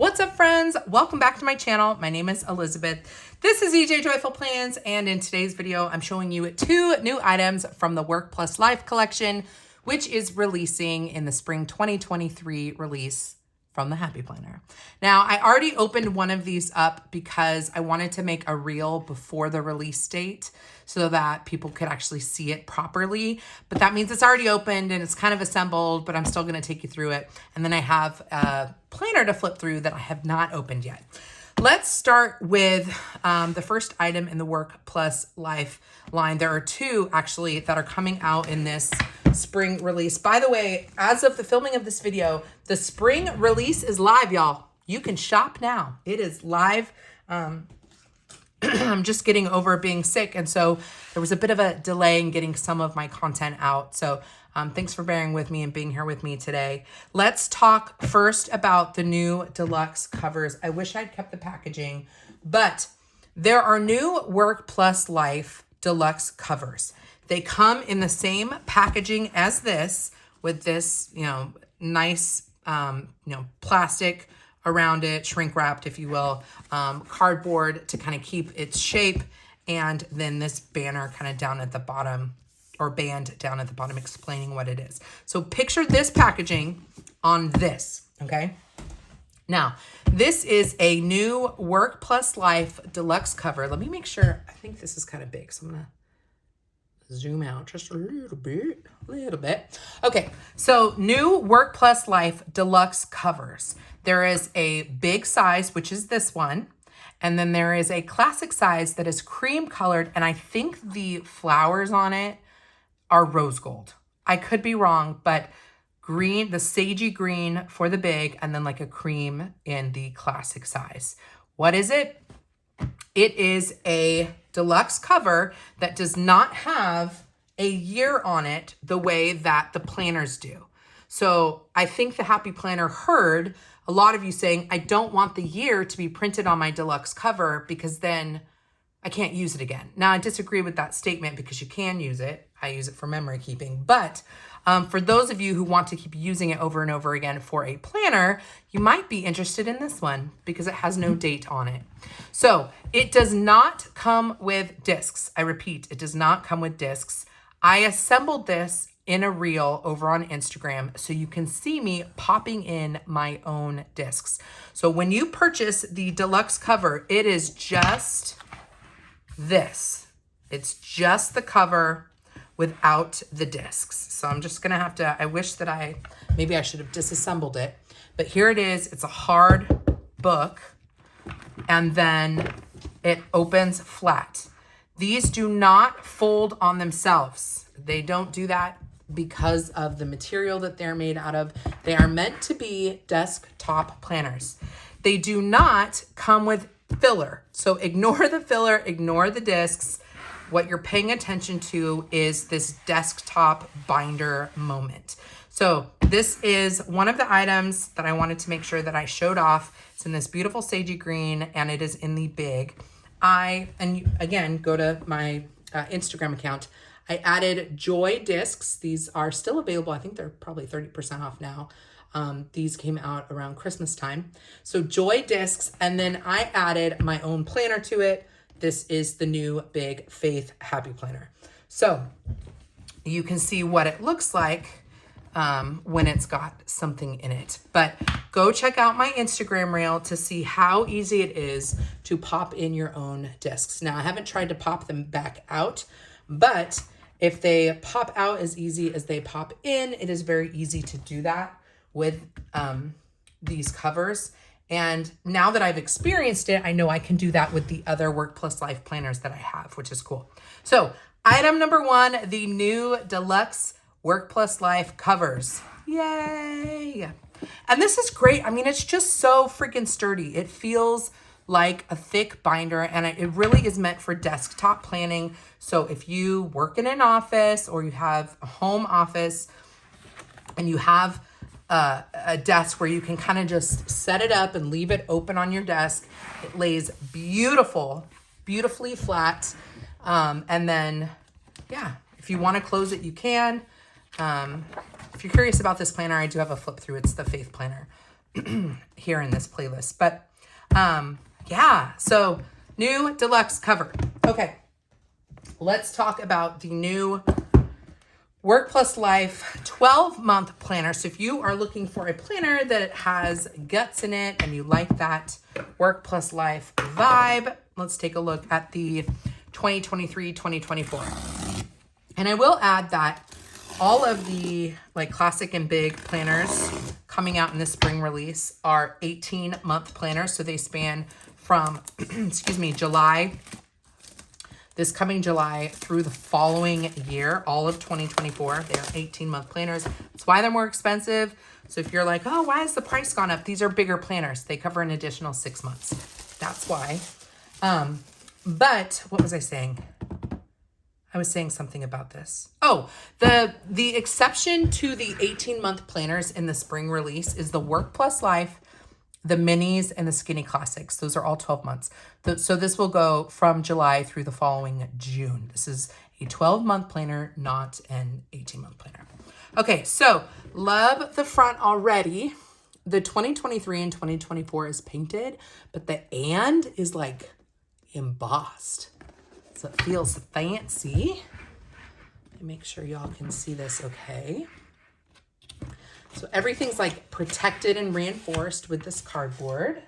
What's up, friends? Welcome back to my channel. My name is Elizabeth. This is EJ Joyful Plans, and in today's video, I'm showing you 2 new items from the Work+Life collection, which is releasing in the spring 2023 release from the Happy Planner. Now, I already opened one of these up because I wanted to make a reel before the release date so that people could actually see it properly. But that means it's already opened and it's kind of assembled, but I'm still going to take you through it. And then I have a planner to flip through that I have not opened yet. Let's start with the first item in the Work+Life line. There are 2 actually that are coming out in this spring release. By the way, as of the filming of this video, the spring release is live, y'all. You can shop now. It is live. I'm just getting over being sick, and so there was a bit of a delay in getting some of my content out. So thanks for bearing with me and being here with me today. Let's talk first about the new Deluxe covers. I wish I'd kept the packaging, but there are new Work+Life Deluxe covers. They come in the same packaging as this, with this, nice, plastic around it, shrink wrapped, if you will, cardboard to kind of keep its shape. And then this banner kind of down at the bottom, or band down at the bottom, explaining what it is. So picture this packaging on this, okay? Now, this is a new Work+Life Deluxe cover. Let me make sure. I think this is kind of big, so I'm gonna zoom out just a little bit. Okay, so new Work+Life Deluxe covers. There is a big size, which is this one. And then there is a classic size that is cream colored. And I think the flowers on it are rose gold. I could be wrong, but green, the sagey green for the big, and then like a cream in the classic size. What is it? It is a deluxe cover that does not have a year on it the way that the planners do. So I think the Happy Planner heard a lot of you saying, I don't want the year to be printed on my deluxe cover because then I can't use it again. Now, I disagree with that statement because you can use it. I use it for memory keeping. But for those of you who want to keep using it over and over again for a planner, you might be interested in this one because it has no date on it. So it does not come with discs. I repeat, it does not come with discs. I assembled this in a reel over on Instagram so you can see me popping in my own discs. So when you purchase the deluxe cover, it is just this. It's just the cover without the discs. So I'm just gonna have to, I wish that maybe I should have disassembled it, but here it is. It's a hard book, and then it opens flat. These do not fold on themselves. They don't do that because of the material that they're made out of. They are meant to be desktop planners. They do not come with filler. So ignore the filler, ignore the discs. What you're paying attention to is this desktop binder moment. So this is one of the items that I wanted to make sure that I showed off. It's in this beautiful sagey green, and it is in the big. Again, go to my Instagram account. I added Joy discs. These are still available. I think they're probably 30% off now. These came out around Christmas time. So Joy discs, and then I added my own planner to it. This is the new Big Faith Happy Planner. So you can see what it looks like when it's got something in it. But go check out my Instagram reel to see how easy it is to pop in your own discs. Now, I haven't tried to pop them back out, but if they pop out as easy as they pop in, it is very easy to do that with these covers. And now that I've experienced it, I know I can do that with the other Work+Life planners that I have, which is cool. So item number 1, the new Deluxe Work+Life covers. Yay! And this is great. I mean, it's just so freaking sturdy. It feels like a thick binder, and it really is meant for desktop planning. So if you work in an office or you have a home office and you have a desk where you can kind of just set it up and leave it open on your desk, it lays beautifully flat. And then, yeah, if you want to close it, you can. If you're curious about this planner, I do have a flip through. It's the Faith Planner. here in this playlist. But yeah, so new deluxe cover. Okay, let's talk about the new Work+Life 12-month planner. So if you are looking for a planner that has guts in it and you like that Work+Life vibe, let's take a look at the 2023-2024. And I will add that all of the like classic and big planners coming out in the spring release are 18-month planners. So they span from, excuse me, this coming July through the following year, all of 2024. They are 18-month planners. That's why they're more expensive. So if you're like, oh, why has the price gone up? These are bigger planners. They cover an additional 6 months. That's why. But what was I saying? I was saying something about this. Oh, the exception to the 18-month planners in the spring release is the Work+Life, the minis, and the skinny classics. Those are all 12 months. So this will go from July through the following June. This is a 12-month planner, not an 18-month planner. Okay, so love the front already. The 2023 and 2024 is painted, but the and is like embossed. So it feels fancy. Let me make sure y'all can see this okay. So everything's like protected and reinforced with this cardboard.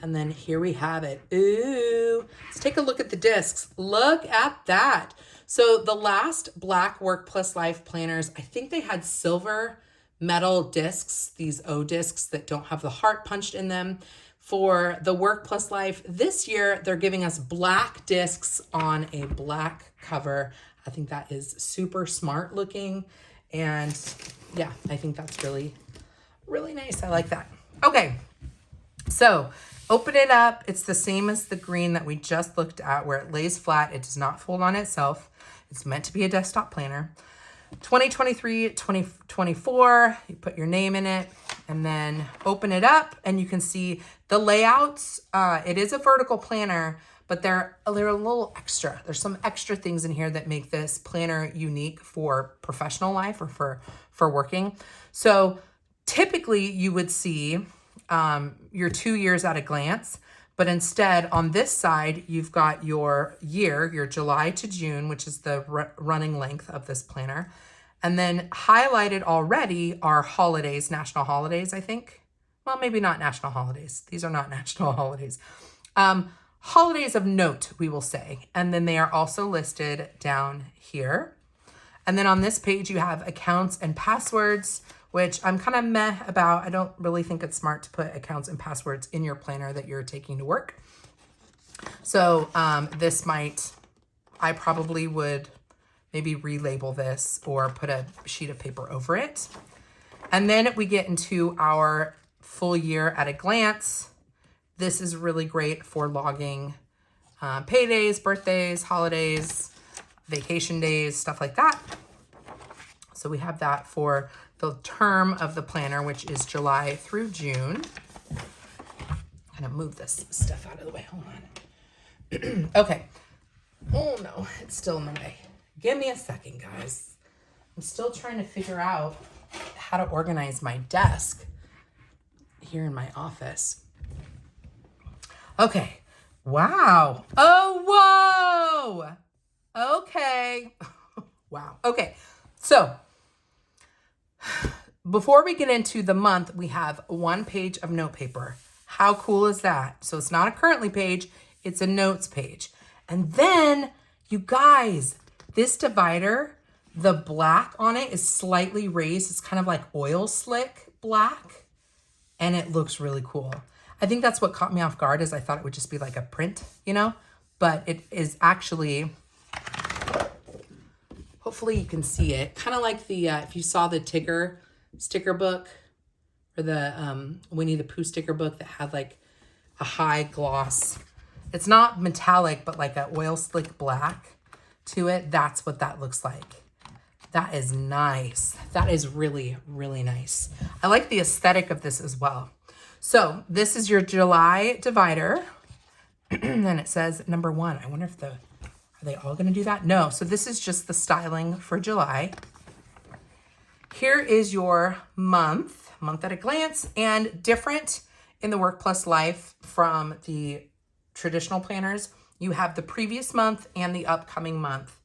And then here we have it. Ooh, let's take a look at the discs. Look at that. So the last black Work+Life planners, I think they had silver metal discs, these O discs that don't have the heart punched in them. For the Work+Life this year, they're giving us black discs on a black cover. I think that is super smart looking. And yeah, I think that's really, really nice. I like that. Okay, so open it up. It's the same as the green that we just looked at, where it lays flat. It does not fold on itself. It's meant to be a desktop planner. 2023, 2024, you put your name in it and then open it up and you can see the layouts. It is a vertical planner, but they're a little extra. There's some extra things in here that make this planner unique for professional life or for working. So typically you would see your 2 years at a glance, but instead on this side, you've got your year, your July to June, which is the running length of this planner. And then highlighted already are holidays, national holidays, I think. Well, maybe not national holidays. These are not national holidays. Holidays of note, we will say. And then they are also listed down here. And then on this page, you have accounts and passwords, which I'm kind of meh about. I don't really think it's smart to put accounts and passwords in your planner that you're taking to work. So I probably would maybe relabel this or put a sheet of paper over it. And then we get into our full year at a glance. This is really great for logging paydays, birthdays, holidays, vacation days, stuff like that. So we have that for the term of the planner, which is July through June. I'm gonna move this stuff out of the way, hold on. Okay, oh no, it's still in the way. Give me a second, guys. I'm still trying to figure out how to organize my desk here in my office. Okay, wow. Oh, whoa, okay. Wow, okay, so before we get into the month, we have 1 page of note paper. How cool is that? So it's not a currently page, it's a notes page. And then, you guys, this divider, the black on it is slightly raised. It's kind of like oil slick black, and it looks really cool. I think that's what caught me off guard, is I thought it would just be like a print, you know? But it is actually, hopefully you can see it. Kind of like the, if you saw the Tigger sticker book, or the Winnie the Pooh sticker book that had like a high gloss. It's not metallic, but like an oil slick black to it. That's what that looks like. That is nice. That is really, really nice. I like the aesthetic of this as well. So this is your July divider. And it says number 1. I wonder if are they all gonna do that? No, so this is just the styling for July. Here is your month. month at a glance, and different in the Work+Life from the traditional planners. You have the previous month and the upcoming month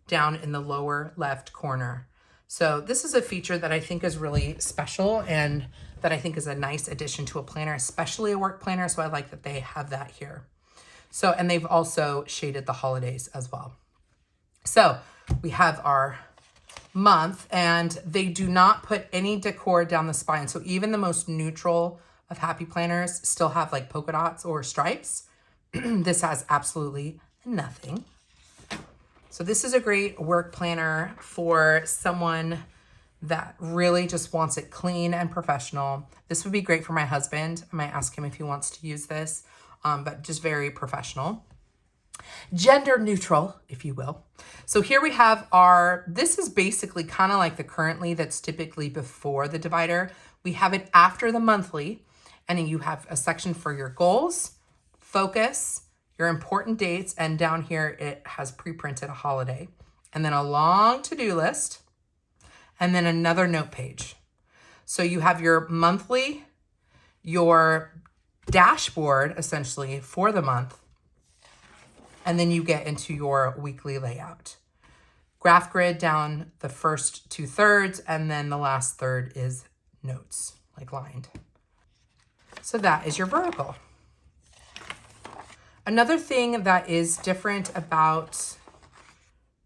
down in the lower left corner. So this is a feature that I think is really special and that I think is a nice addition to a planner, especially a work planner. So I like that they have that here. So, and they've also shaded the holidays as well. So we have our month, and they do not put any decor down the spine. So even the most neutral of happy planners still have like polka dots or stripes. This has absolutely nothing. So this is a great work planner for someone that really just wants it clean and professional. This would be great for my husband. I might ask him if he wants to use this, but just very professional. Gender neutral, if you will. So here we have this is basically kind of like the currently that's typically before the divider. We have it after the monthly, and then you have a section for your goals, focus, your important dates, and down here it has pre-printed a holiday, and then a long to-do list, and then another note page. So you have your monthly, your dashboard essentially for the month, and then you get into your weekly layout. Graph grid down the first 2/3, and then the last third is notes, like lined. So that is your vertical. Another thing that is different about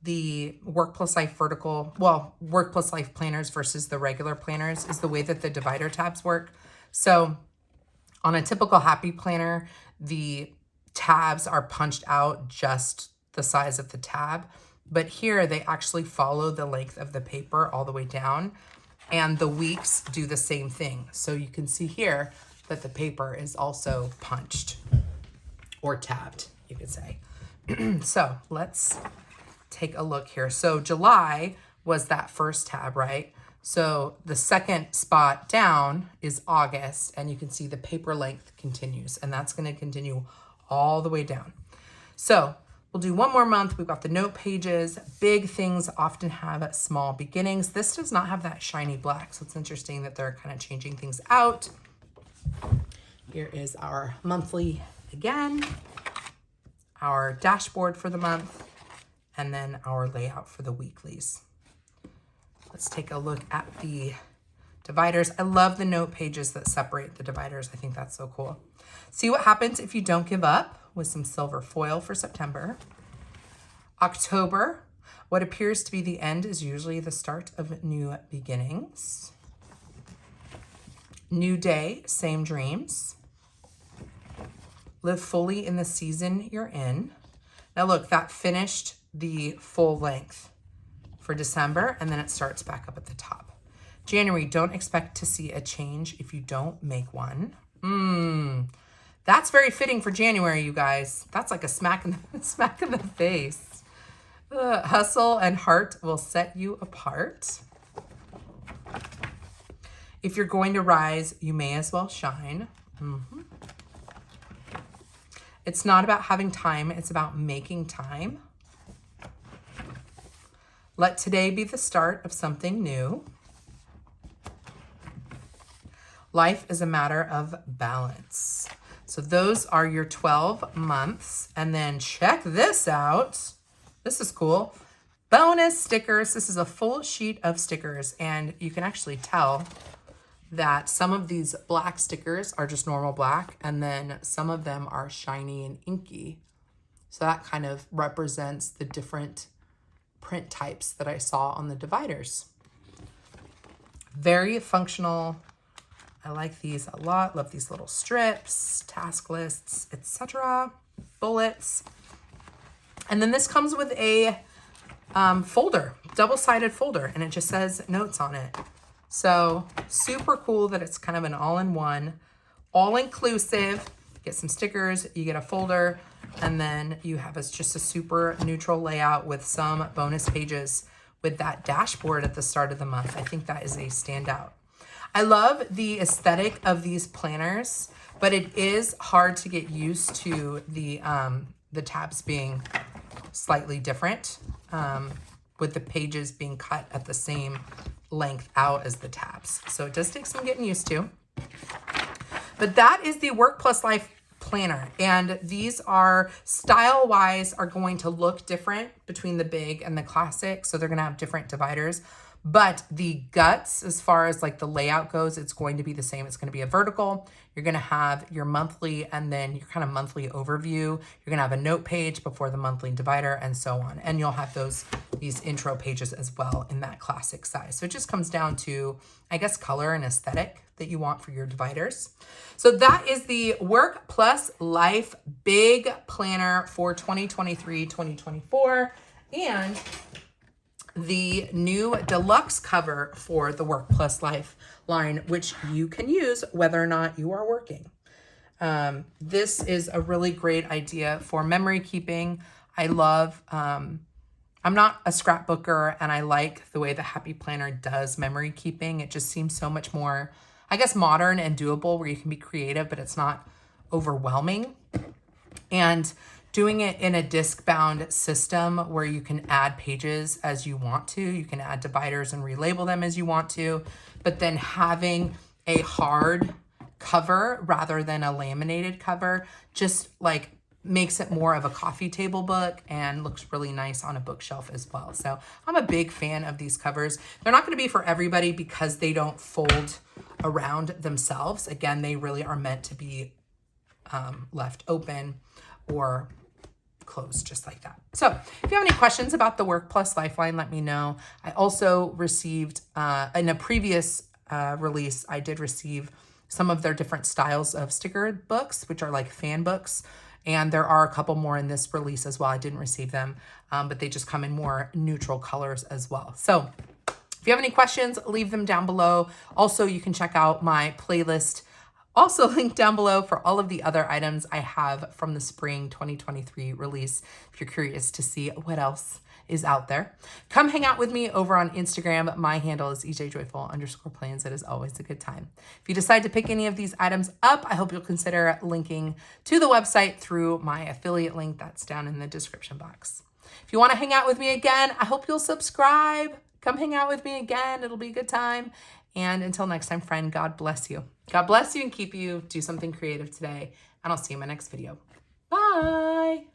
the Work+Life vertical, well, Work+Life planners versus the regular planners is the way that the divider tabs work. So on a typical happy planner, the tabs are punched out just the size of the tab, but here they actually follow the length of the paper all the way down, and the weeks do the same thing. So you can see here that the paper is also punched or tabbed, you could say. So let's take a look here. So July was that first tab, right? So the second spot down is August, and you can see the paper length continues, and that's going to continue all the way down. So we'll do one more month. We've got the note pages. Big things often have small beginnings. This does not have that shiny black, so it's interesting that they're kind of changing things out. Here is our monthly again, our dashboard for the month, and then our layout for the weeklies. Let's take a look at the dividers. I love the note pages that separate the dividers. I think that's so cool. See what happens if you don't give up, with some silver foil for September. October, what appears to be the end is usually the start of new beginnings. New day, same dreams. Live fully in the season you're in. Now look, that finished the full length for December, and then it starts back up at the top. January, don't expect to see a change if you don't make one. That's very fitting for January, you guys. That's like a smack in the face. Hustle and heart will set you apart. If you're going to rise, you may as well shine. It's not about having time, it's about making time. Let today be the start of something new. Life is a matter of balance. So those are your 12 months. And then check this out. This is cool. Bonus stickers. This is a full sheet of stickers, and you can actually tell that some of these black stickers are just normal black, and then some of them are shiny and inky. So that kind of represents the different print types that I saw on the dividers. Very functional. I like these a lot. Love these little strips, task lists, etc. Bullets. And then this comes with a folder, double-sided folder, and it just says notes on it. So super cool that it's kind of an all-in-one, all-inclusive. Get some stickers, you get a folder, and then you have just a super neutral layout with some bonus pages with that dashboard at the start of the month. I think that is a standout. I love the aesthetic of these planners, but it is hard to get used to the tabs being slightly different, with the pages being cut at the same length out as the tabs. So it does take some getting used to. But that is the Work+Life planner. And these are style-wise are going to look different between the big and the classic. So they're going to have different dividers. But the guts, as far as like the layout goes, it's going to be the same. It's going to be a vertical. You're going to have your monthly and then your kind of monthly overview. You're going to have a note page before the monthly divider and so on. And you'll have these intro pages as well in that classic size. So it just comes down to, I guess, color and aesthetic that you want for your dividers. So that is the Work+Life Big Planner for 2023-2024. And the new deluxe cover for the Work+Life line, which you can use whether or not you are working. This is a really great idea for memory keeping. I love, I'm not a scrapbooker, and I like the way the Happy Planner does memory keeping. It just seems so much more, I guess, modern and doable, where you can be creative, but it's not overwhelming. And doing it in a disc-bound system where you can add pages as you want to, you can add dividers and relabel them as you want to, but then having a hard cover rather than a laminated cover just like makes it more of a coffee table book and looks really nice on a bookshelf as well. So I'm a big fan of these covers. They're not going to be for everybody because they don't fold around themselves. Again, they really are meant to be left open or closed just like that. So if you have any questions about the Work+Life line, let me know. I also received, in a previous release, I did receive some of their different styles of sticker books, which are like fan books. And there are a couple more in this release as well. I didn't receive them, but they just come in more neutral colors as well. So if you have any questions, leave them down below. Also, you can check out my playlist, also linked down below, for all of the other items I have from the spring 2023 release, if you're curious to see what else is out there. Come hang out with me over on Instagram. My handle is ejjoyful_plans. It is always a good time. If you decide to pick any of these items up, I hope you'll consider linking to the website through my affiliate link that's down in the description box. If you want to hang out with me again, I hope you'll subscribe. Come hang out with me again. It'll be a good time. And until next time, friend, God bless you. God bless you and keep you. Do something creative today. And I'll see you in my next video. Bye.